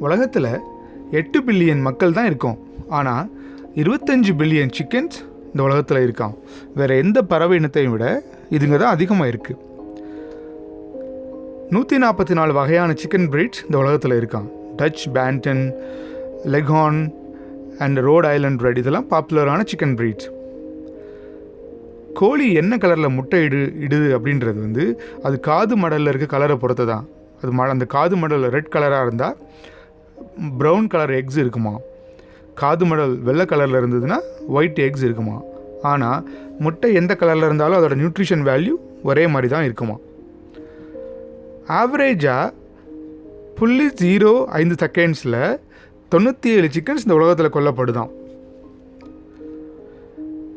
உலகத்தில் 8 பில்லியன் மக்கள் தான் இருக்கோம். ஆனால் 25 பில்லியன் சிக்கன்ஸ் இந்த உலகத்தில் இருக்கான். வேறு எந்த பறவை இனத்தையும் விட இதுங்க தான் அதிகமாக இருக்குது. 144 வகையான சிக்கன் பிரீட்ஸ் இந்த உலகத்தில் இருக்கான். Dutch bantam, leghorn and Rhode Island red இதெல்லாம் பாப்புலரான சிக்கன் பிரீட்ஸ். கோழி என்ன கலரில் முட்டை இடுது அப்படின்றது அது காது மடலில் இருக்க கலரை பொறுத்து தான். அந்த காது மடல் ரெட் கலராக இருந்தால் ப்ரௌன் கலர் எக்ஸ் இருக்குமா, காது மடல் வெள்ளை கலரில் இருந்ததுன்னா ஒயிட் எக்ஸ் இருக்குமா. ஆனால் முட்டை எந்த கலரில் இருந்தாலும் அதோட நியூட்ரிஷன் வேல்யூ ஒரே மாதிரி தான் இருக்குமா. ஆவரேஜாக 0.05 செகண்ட்ஸில் 97 சிக்கன்ஸ் இந்த உலகத்தில் கொல்லப்படுதான்.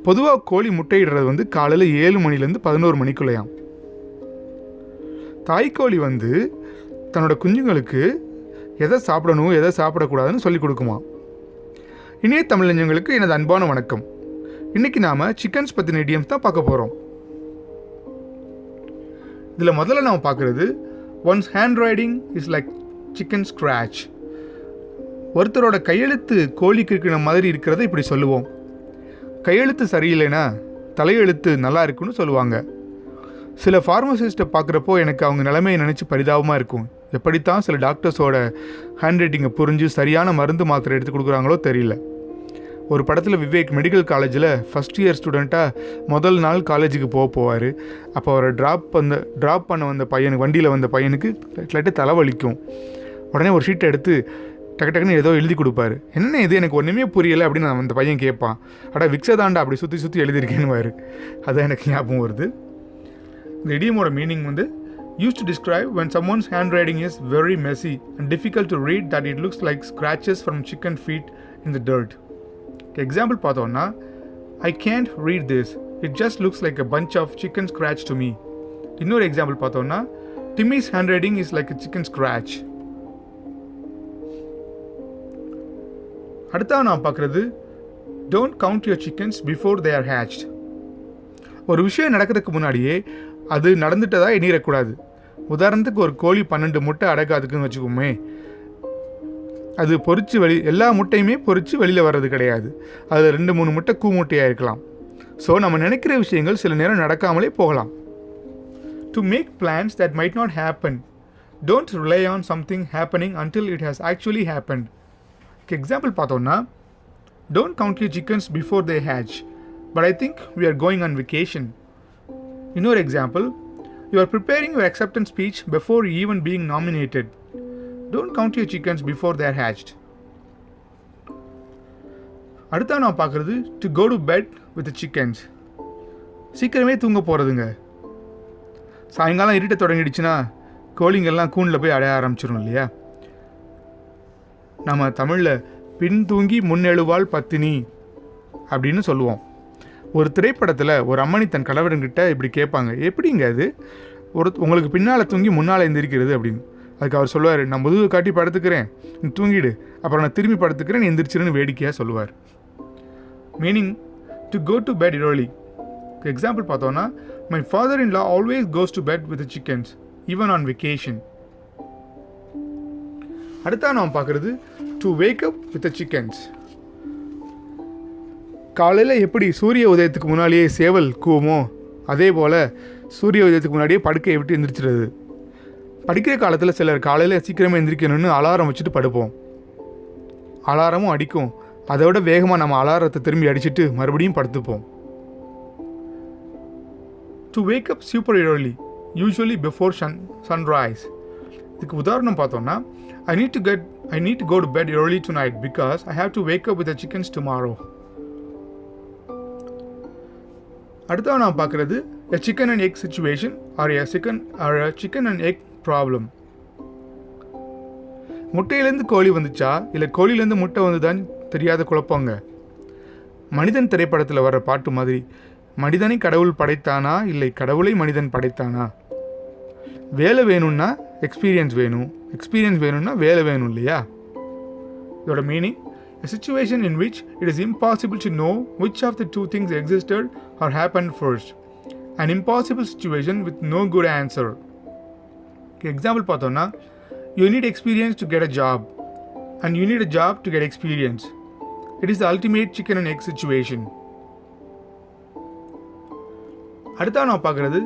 பொதுவாக கோழி முட்டையிடுறது காலையில் 7 மணிலேருந்து 11 மணிக்குள்ளையாம். தாய்க்கோழி தன்னோட குஞ்சுங்களுக்கு எதை சாப்பிடணும் எதை சாப்பிடக்கூடாதுன்னு சொல்லிக் கொடுக்குமா. இணைய தமிழஞ்சங்களுக்கு எனது அன்பான வணக்கம். இன்றைக்கி நாம் சிக்கன்ஸ் பற்றின இடியம்ஸ் தான் பார்க்க போகிறோம். இதில் முதல்ல நாம் பார்க்குறது once hand writing is like chicken scratch. ஒருத்தரோட கையெழுத்து கோழிக்கு இருக்கிற மாதிரி இருக்கிறத இப்படி சொல்லுவோம். கையெழுத்து சரியில்லைன்னா தலையெழுத்து நல்லா இருக்குன்னு சொல்லுவாங்க. சில ஃபார்மசிஸ்ட்டை பார்க்குறப்போ எனக்கு அவங்க நிலைமையை நினச்சி பரிதாபமாக இருக்கும். எப்படித்தான் சில டாக்டர்ஸோட ஹேண்ட் ரைட்டிங்கை புரிஞ்சு சரியான மருந்து மாத்திரை எடுத்து கொடுக்குறாங்களோ தெரியல. ஒரு படத்தில் விவேக் மெடிக்கல் காலேஜில் ஃபஸ்ட் இயர் ஸ்டூடெண்ட்டாக முதல் நாள் காலேஜுக்கு போவார். அப்போ அவரை ட்ராப் பண்ண வந்த பையனுக்கு, வண்டியில் வந்த பையனுக்கு லைட்டாக தலைவலிக்கும். உடனே ஒரு ஷீட்டை எடுத்து டக்குன்னு ஏதோ எழுதி கொடுப்பாரு. என்ன இது எனக்கு ஒன்றுமே புரியலை அப்படின்னு அந்த பையன் கேட்பான். விக்ஸதாண்டா அப்படி சுற்றி எழுதியிருக்கேன்னு. அதான் எனக்கு ஞாபகம் வருது. இந்த இடியமோட meaning used to describe when someone's handwriting is very messy and difficult to read that it looks like scratches from chicken feet in the dirt. Example பார்த்தோம்னா, I can't read this. It just looks like a bunch of chicken scratch to me. இன்னொரு example பார்த்தோம்னா, Timmy's handwriting is like a chicken scratch. அடுத்தது நான் பார்க்குறது don't count your chickens before they are hatched. ஒரு விஷயம் நடக்கிறதுக்கு முன்னாடியே அது நடந்துட்டதா எண்ணிடக்கூடாது. உதாரணத்துக்கு ஒரு கோழி 12 முட்டை அடக்காதுக்குன்னு வச்சுக்கோமே, அது எல்லா முட்டையுமே பொறிச்சு வெளியில் வர்றது கிடையாது. அது 2-3 முட்டை முட்டையாக இருக்கலாம். ஸோ நம்ம நினைக்கிற விஷயங்கள் சில நேரம் நடக்காமலே போகலாம். To make plans that might not happen, don't rely on something happening until it has actually happened. Example பார்த்தோன்னா, don't count your chickens before they hatch, but I think we are going on vacation. இன்னொரு example, you are preparing your acceptance speech before even being nominated. Don't count your chickens before they are hatched. அடுத்தா நான் பார்க்குறது to go to bed with the chickens. சீக்கிரமே தூங்க போகிறதுங்க. சாயங்காலம் இருட்ட தொடங்கிடுச்சுன்னா கோழிங்கெல்லாம் கூண்டில் போய் அடைய ஆரம்பிச்சிடும் இல்லையா. நம்ம தமிழில் பின் தூங்கி முன்னெழுவாள் பத்தினி அப்படின்னு சொல்லுவோம். ஒரு திரைப்படத்தில் ஒரு அம்மணி தன் கணவன்கிட்ட இப்படி கேட்பாங்க, எப்படிங்க அது உங்களுக்கு பின்னால் தூங்கி முன்னால் எந்திரிக்கிறது அப்படின்னு. அதுக்கு அவர் சொல்லுவார், நான் முதுகு காட்டி படுத்துக்கிறேன், நீ தூங்கிடு, அப்புறம் நான் திரும்பி படுத்துக்கிறேன், நீ எந்திரிச்சிருன்னு வேடிக்கையாக சொல்லுவார். Meaning to go to bed early. Example பார்த்தோன்னா, my father in law always goes to bed with chickens even on vacation. அடுத்தா நாம் பார்க்குறது to wake up with chickens. காலையில் எப்படி சூரிய உதயத்துக்கு முன்னாடியே சேவல் கூவுமோ, அதே போல் சூரிய உதயத்துக்கு முன்னாடியே படுக்கையை விட்டு எந்திரிச்சிடுறது. படிக்கிற காலத்தில் சிலர் காலையில் சீக்கிரமாக எந்திரிக்கணும்னு அலாரம் வச்சுட்டு படுப்போம். அலாரமும் அடிக்கும், அதை விட வேகமாக நம்ம அலாரத்தை திரும்பி அடிச்சுட்டு மறுபடியும் படுத்துப்போம். To wake up super early, usually before sunrise. இதுக்கு உதாரணம் பார்த்தோம்னா, I need to go to bed early tonight because I have to wake up with the chickens tomorrow. அடுத்த நான் பார்க்குறது a chicken and egg situation or a chicken and egg problem. முட்டையிலேருந்து கோழி வந்துச்சா இல்லை கோழிலேருந்து முட்டை வந்துதான் தெரியாத குழப்பங்க. மனிதன் திரைப்படத்தில் வர்ற பாட்டு மாதிரி, மனிதனை கடவுள் படைத்தானா இல்லை கடவுளை மனிதன் படைத்தானா. வேலை வேணும்னா எக்ஸ்பீரியன்ஸ் வேணும்னா வேலை வேணும் இல்லையா. இதோட meaning, a situation in which it is impossible to know which of the two things existed or happened first. An impossible situation with no good answer. Example பார்த்தோன்னா, you need experience to get a job. and you need a job to get experience. It is the ultimate chicken and egg situation. அடுத்தா நான் பார்க்குறது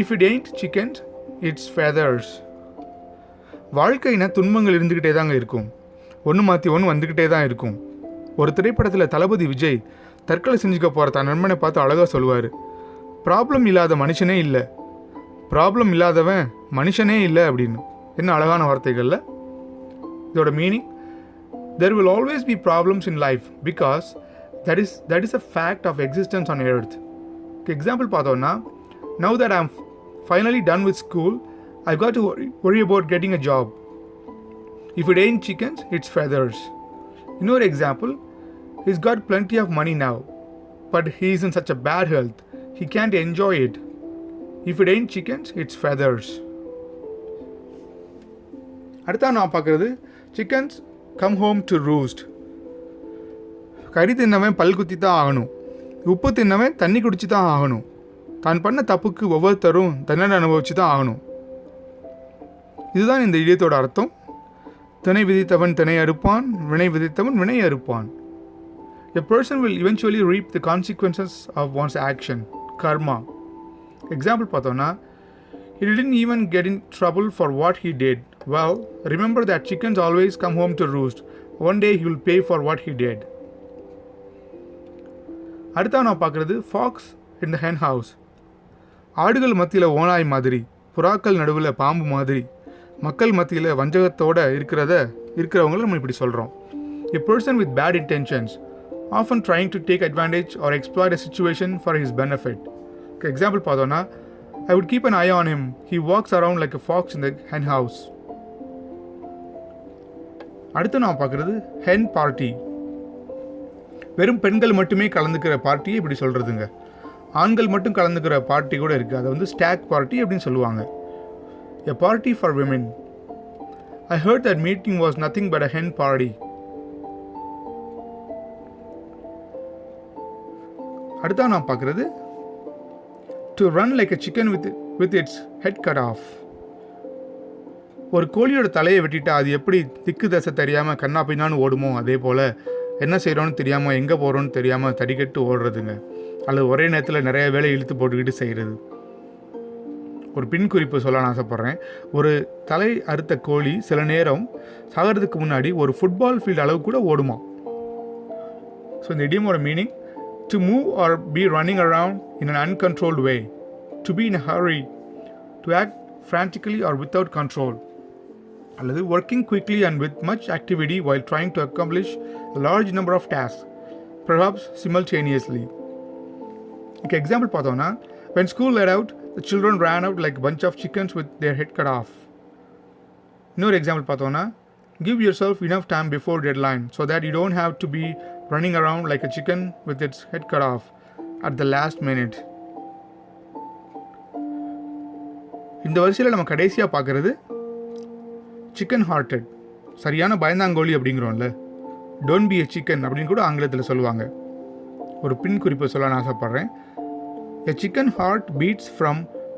if it ain't chickens, it's feathers. வாழ்க்கையின துன்பங்கள் இருந்துக்கிட்டே தாங்க இருக்கும். ஒன்று மாற்றி ஒன்று வந்துக்கிட்டே தான் இருக்கும். ஒரு திரைப்படத்தில் தளபதி விஜய் தற்கொலை செஞ்சுக்க போகிற தன் நண்பனை பார்த்து அழகாக சொல்லுவார், ப்ராப்ளம் இல்லாத மனுஷனே இல்லை, ப்ராப்ளம் இல்லாதவன் மனுஷனே இல்லை அப்படின்னு. என்ன அழகான வார்த்தைகளில். இதோட meaning, there will always be problems in life because that is a fact of existence on earth. Example பார்த்தோன்னா, now that I'm finally done with school, I've got to worry about getting a job. If it ain't chickens, it's feathers. Another example, he's got plenty of money now, but he's in such a bad health, he can't enjoy it. If it ain't chickens, it's feathers. அடுத்தா நான் பார்க்குறது chickens come home to roost. கறி தின்னவன் பல் குத்தி தான் ஆகணும், உப்பு தின்னவன் தண்ணி குடிச்சு தான் ஆகணும், தான் பண்ண தப்புக்கு ஒவ்வொருத்தரும் தண்டனை அனுபவிச்சு தான் ஆகணும். இதுதான் இந்த இடியத்தோட அர்த்தம். திணை விதித்தவன் திணை அறுப்பான், வினை விதித்தவன் வினை அறுப்பான். A person will eventually reap the consequences of one's action, karma. Example பார்த்தோன்னா, he didn't even get in trouble for what he did. Well, remember that chickens always come home to roost. One day he will pay for what he did. அடுத்தா நான் பார்க்குறது fox in the hen house. ஆடுகள் மத்தியில் ஓனாய் மாதிரி, புறாக்கள் நடுவில் பாம்பு மாதிரி, மக்கள் மத்தியில் வஞ்சகத்தோடு இருக்கிறவங்கள நம்ம இப்படி சொல்கிறோம். A person with bad intentions, often trying to take advantage or exploit a situation for his benefit. Example பார்த்தோன்னா, I would keep an eye on him. He walks around like a fox in the hen house. அடுத்து நான் பார்க்குறது hen party. வெறும் பெண்கள் மட்டுமே கலந்துக்கிற பார்ட்டியை இப்படி சொல்கிறதுங்க. ஆண்கள் மட்டும் கலந்துக்கிற பார்ட்டி கூட இருக்குது. அதை வந்து ஸ்டாக் பார்ட்டி அப்படின்னு சொல்லுவாங்க. A party for women. I heard that meeting was nothing but a hen party. அடுத்தா நான் பார்க்குறது to run like a chicken with its head cut off. ஒரு கோழியோட தலையை வெட்டிட்டா அது எப்படி திக்கு தசை தெரியாமல் கண்ணா பின்னான்னு ஓடுமோ, அதே போல் என்ன செய்கிறோன்னு தெரியாமல் எங்கே போகிறோன்னு தெரியாமல் தடிக்கட்டு ஓடுறதுங்க. அல்லது ஒரே நேரத்தில் நிறைய வேலை இழுத்து போட்டுக்கிட்டு செய்கிறது. ஒரு பின் குறிப்பு சொல்ல நான் ஆசைப்பட்றேன். ஒரு தலை அறுத்த கோழி சில நேரம் சாகிறதுக்கு முன்னாடி ஒரு ஃபுட்பால் ஃபீல்டு அளவு கூட ஓடுமா. ஸோ இந்த இடியமோட meaning, to move or be running around in an uncontrolled way, to be in a hurry, to act frantically or without control, அல்லது working quickly and with much activity while trying to accomplish a large number of tasks, perhaps simultaneously. Example பார்த்தோன்னா, when school let out, the children ran out like a bunch of chickens with their head cut off. இன்னொரு example பார்த்தோன்னா, give yourself enough time before deadline so that you don't have to be running around like a chicken with its head cut off at the last minute. இந்த வரிசையில் நம்ம கடைசியாக பார்க்குறது chicken hearted. சரியான பயந்தாங்கோழி அப்படிங்கிறோம்ல, don't be a chicken அப்படின்னு கூட ஆங்கிலத்தில் சொல்லுவாங்க. ஒரு பின் குறிப்பை சொல்ல நான் ஆசைப்பட்றேன். A chicken heart beats from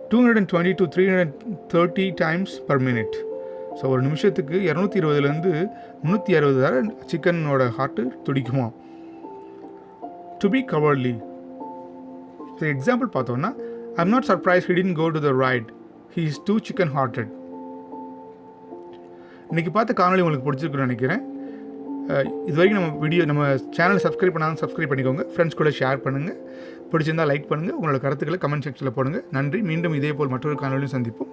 220 to 330 times per minute. So ஒரு நிமிஷத்துக்கு 220லேருந்து 360 வரை சிக்கனோட ஹார்ட்டு துடிக்குமா. To be cowardly. So example பார்த்தோன்னா, I'm not surprised he didn't go to the ride. He is too chicken hearted. இன்றைக்கி பார்த்த காணொலி உங்களுக்கு பிடிச்சிருக்குன்னு நினைக்கிறேன். இது வரைக்கும் நம்ம சேனலை சப்ஸ்கிரைப் பண்ணாலும் சப்ஸ்கிரைப் பண்ணிக்கோங்க. ஃப்ரெண்ட்ஸ் கூட ஷேர் பண்ணுங்கள். பிடிச்சிருந்தால் லைக் பண்ணுங்கள். உங்களோட கருத்துக்களை கமெண்ட் செக்ஷனில் போடுங்க. நன்றி. மீண்டும் இதேபோல் மற்றொரு காணொலியும் சந்திப்போம்.